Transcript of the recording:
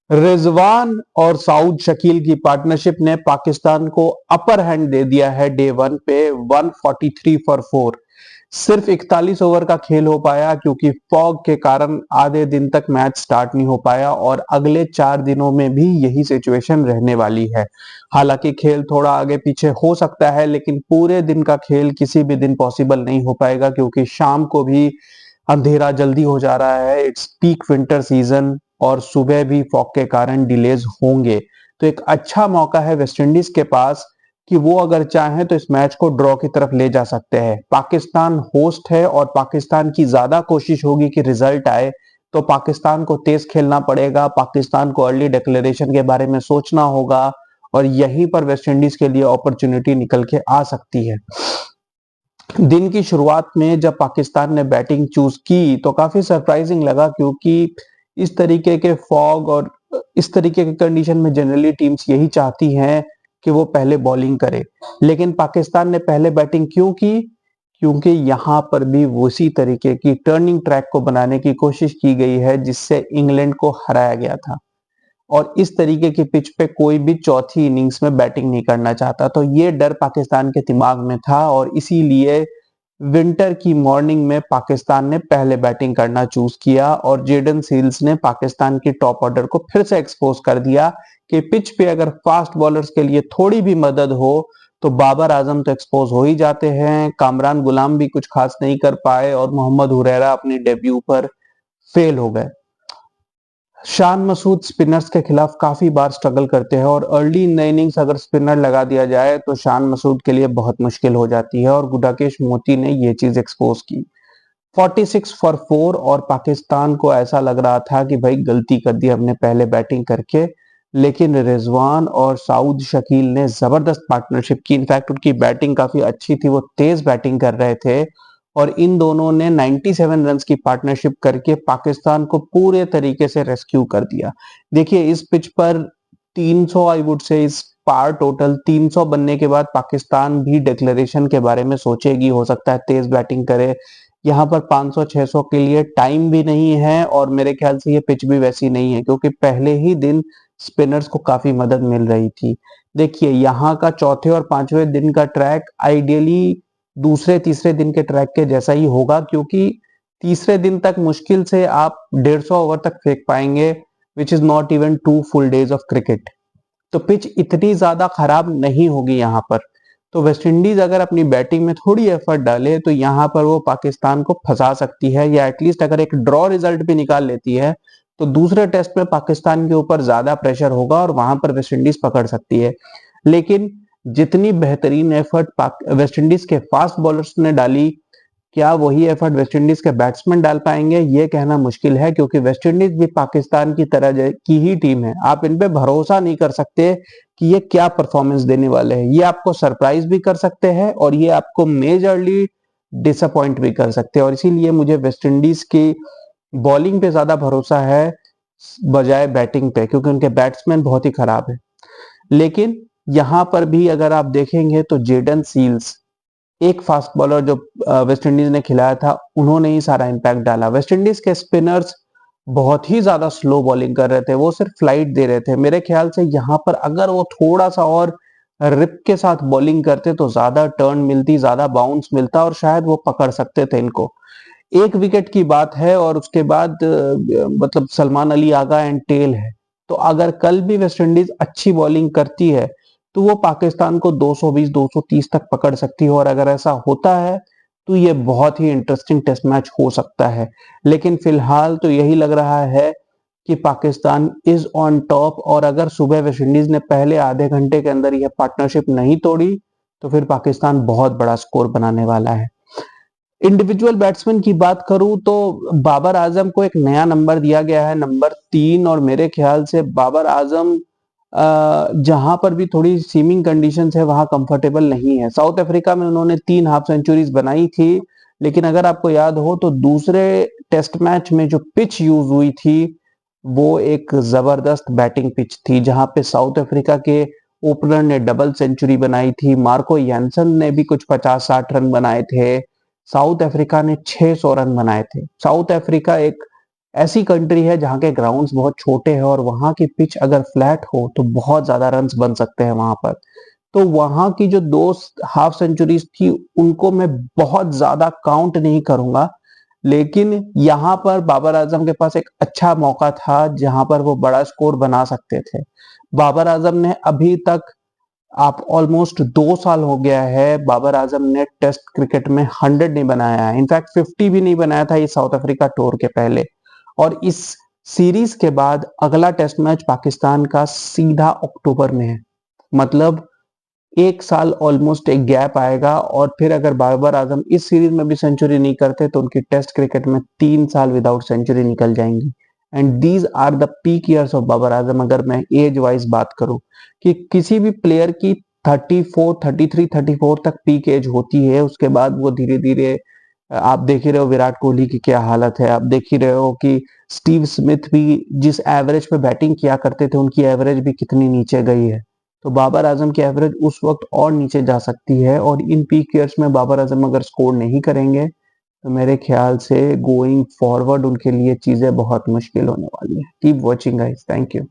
रिजवान और साउद शकील की पार्टनरशिप ने पाकिस्तान को अपर हैंड दे दिया है डे वन पे 143 फॉर 4। सिर्फ 41 ओवर का खेल हो पाया क्योंकि फॉग के कारण आधे दिन तक मैच स्टार्ट नहीं हो पाया और अगले 4 दिनों में भी यही सिचुएशन रहने वाली है। हालांकि खेल थोड़ा आगे पीछे हो सकता है लेकिन पूरे दिन का खेल किसी भी दिन पॉसिबल नहीं हो पाएगा क्योंकि शाम को भी अंधेरा जल्दी हो जा रहा है। इट्स पीक विंटर सीजन और सुबह भी फॉग के कारण डिलेज होंगे। तो एक अच्छा मौका है वेस्टइंडीज के पास कि वो अगर चाहें तो इस मैच को ड्रॉ की तरफ ले जा सकते हैं। पाकिस्तान होस्ट है और पाकिस्तान की ज्यादा कोशिश होगी कि रिजल्ट आए, तो पाकिस्तान को तेज खेलना पड़ेगा, पाकिस्तान को अर्ली डिक्लेरेशन के बारे में सोचना होगा और यहीं पर वेस्टइंडीज के लिए अपॉर्चुनिटी निकल के आ सकती है। दिन की शुरुआत में जब पाकिस्तान ने बैटिंग चूज की तो काफी सरप्राइजिंग लगा क्योंकि इस तरीके के फॉग और इस तरीके के कंडीशन में जनरली टीम्स यही चाहती हैं कि वो पहले बॉलिंग करे। लेकिन पाकिस्तान ने पहले बैटिंग क्यों की? क्योंकि यहां पर भी उसी तरीके की टर्निंग ट्रैक को बनाने की कोशिश की गई है जिससे इंग्लैंड को हराया गया था और इस तरीके की पिच पे कोई भी चौथी इनिंग्स में बैटिंग नहीं करना चाहता। तो ये डर पाकिस्तान के दिमाग में था और इसीलिए विंटर की मॉर्निंग में पाकिस्तान ने पहले बैटिंग करना चूज किया और जेडन सील्स ने पाकिस्तान की टॉप ऑर्डर को फिर से एक्सपोज कर दिया कि पिच पे अगर फास्ट बॉलर्स के लिए थोड़ी भी मदद हो तो बाबर आजम तो एक्सपोज हो ही जाते हैं, कामरान गुलाम भी कुछ खास नहीं कर पाए और मोहम्मद हुरैरा अपनी डेब्यू पर फेल हो गए। शान मसूद स्पिनर्स के खिलाफ काफी बार स्ट्रगल करते हैं और अर्ली इन द इनिंग्स अगर स्पिनर लगा दिया जाए तो शान मसूद के लिए बहुत मुश्किल हो जाती है और गुडाकेश मोती ने ये चीज एक्सपोज की। 46 फॉर 4 और पाकिस्तान को ऐसा लग रहा था कि भाई गलती कर दी हमने पहले बैटिंग करके, लेकिन रिजवान और साउद शकील ने जबरदस्त पार्टनरशिप की। इनफैक्ट उनकी बैटिंग काफी अच्छी थी, वो तेज बैटिंग कर रहे थे और इन दोनों ने 97 रन्स की पार्टनरशिप करके पाकिस्तान को पूरे तरीके से रेस्क्यू कर दिया। देखिए इस पिच पर 300 आई वुड से इस पार टोटल 300 बनने के बाद पाकिस्तान भी डिक्लेरेशन के बारे में सोचेगी, हो सकता है तेज बैटिंग करे। यहाँ पर 500-600 के लिए टाइम भी नहीं है और मेरे ख्याल से ये पिच भी वैसी नहीं है क्योंकि पहले ही दिन स्पिनर्स को काफी मदद मिल रही थी। देखिए यहाँ का चौथे और पांचवें दिन का ट्रैक आइडियली दूसरे तीसरे दिन के ट्रैक के जैसा ही होगा क्योंकि तीसरे दिन तक मुश्किल से आप 150 ओवर तक फेंक पाएंगे, which is not even 2 full days of cricket. तो पिच इतनी ज्यादा खराब नहीं होगी यहाँ पर। तो वेस्टइंडीज अगर अपनी बैटिंग में थोड़ी एफर्ट डाले तो यहाँ पर वो पाकिस्तान को फंसा सकती है या एटलीस्ट अगर एक ड्रॉ रिजल्ट भी निकाल लेती है तो दूसरे टेस्ट में पाकिस्तान के ऊपर ज्यादा प्रेशर होगा और वहां पर वेस्टइंडीज पकड़ सकती है। लेकिन जितनी बेहतरीन एफर्ट वेस्टइंडीज के फास्ट बॉलर्स ने डाली, क्या वही एफर्ट वेस्टइंडीज के बैट्समैन डाल पाएंगे ये कहना मुश्किल है क्योंकि वेस्टइंडीज भी पाकिस्तान की तरह की ही टीम है। आप इन पे भरोसा नहीं कर सकते कि ये क्या परफॉर्मेंस देने वाले हैं। ये आपको सरप्राइज भी कर सकते हैं और ये आपको मेजरली डिसअपॉइंट भी कर सकते हैं और इसीलिए मुझे वेस्टइंडीज की बॉलिंग पे ज्यादा भरोसा है बजाय बैटिंग पे क्योंकि उनके बैट्समैन बहुत ही खराब है। लेकिन यहां पर भी अगर आप देखेंगे तो जेडन सील्स एक फास्ट बॉलर जो वेस्ट इंडीज ने खिलाया था उन्होंने ही सारा इंपैक्ट डाला। वेस्ट इंडीज के स्पिनर्स बहुत ही ज्यादा स्लो बॉलिंग कर रहे थे, वो सिर्फ फ्लाइट दे रहे थे। मेरे ख्याल से यहाँ पर अगर वो थोड़ा सा और रिप के साथ बॉलिंग करते तो ज्यादा टर्न मिलती, ज्यादा बाउंस मिलता और शायद वो पकड़ सकते थे इनको। एक विकेट की बात है और उसके बाद मतलब सलमान अली आगा एंड टेल है। तो अगर कल भी वेस्ट इंडीज अच्छी बॉलिंग करती है तो वो पाकिस्तान को 220-230 तक पकड़ सकती है और अगर ऐसा होता है तो ये बहुत ही इंटरेस्टिंग टेस्ट मैच हो सकता है। लेकिन फिलहाल तो यही लग रहा है कि पाकिस्तान इज ऑन टॉप और अगर सुबह वेस्ट इंडीज ने पहले आधे घंटे के अंदर यह पार्टनरशिप नहीं तोड़ी तो फिर पाकिस्तान बहुत बड़ा स्कोर बनाने वाला है। इंडिविजुअल बैट्समैन की बात करूं तो बाबर आजम को एक नया नंबर दिया गया है, नंबर 3, और मेरे ख्याल से बाबर आजम जहां पर भी थोड़ी सीमिंग कंडीशंस है वहां कंफर्टेबल नहीं है। साउथ अफ्रीका में उन्होंने 3 हाफ सेंचुरीज बनाई थी लेकिन अगर आपको याद हो तो दूसरे टेस्ट मैच में जो पिच यूज हुई थी वो एक जबरदस्त बैटिंग पिच थी जहां पे साउथ अफ्रीका के ओपनर ने डबल सेंचुरी बनाई थी, मार्को यानसन ने भी कुछ 50-60 रन बनाए थे, साउथ अफ्रीका ने 600 रन बनाए थे। साउथ अफ्रीका एक ऐसी कंट्री है जहाँ के ग्राउंड्स बहुत छोटे हैं और वहाँ की पिच अगर फ्लैट हो तो बहुत ज्यादा रन्स बन सकते हैं वहां पर। तो वहां की जो दो हाफ सेंचुरीज थी उनको मैं बहुत ज्यादा काउंट नहीं करूंगा, लेकिन यहाँ पर बाबर आजम के पास एक अच्छा मौका था जहां पर वो बड़ा स्कोर बना सकते थे। बाबर आजम ने अभी तक, आप ऑलमोस्ट 2 साल हो गया है, बाबर आजम ने टेस्ट क्रिकेट में 100 नहीं बनाया है, इनफैक्ट 50 भी नहीं बनाया था ये साउथ अफ्रीका टूर के पहले। और इस सीरीज के बाद अगला टेस्ट मैच पाकिस्तान का सीधा अक्टूबर में है, मतलब 1 साल ऑलमोस्ट एक गैप आएगा। और फिर अगर बाबर आजम इस सीरीज में भी सेंचुरी नहीं करते तो उनकी टेस्ट क्रिकेट में 3 साल विदाउट सेंचुरी निकल जाएंगी। And these are the peak years of Babar Azam. अगर मैं एज वाइज बात करूं कि किसी भी प्लेयर की 34, 33, 34 तक पीक एज होती है, उसके बाद वो धीरे धीरे, आप देख ही रहे हो विराट कोहली की क्या हालत है, आप देख ही रहे हो कि स्टीव स्मिथ भी जिस एवरेज पे बैटिंग किया करते थे उनकी एवरेज भी कितनी नीचे गई है। तो बाबर आजम की एवरेज उस वक्त और नीचे जा सकती है, और इन पीक ईयर्स में बाबर आजम अगर स्कोर नहीं करेंगे तो मेरे ख्याल से गोइंग फॉरवर्ड उनके लिए चीजें बहुत मुश्किल होने वाली है। Keep watching guys, thank you.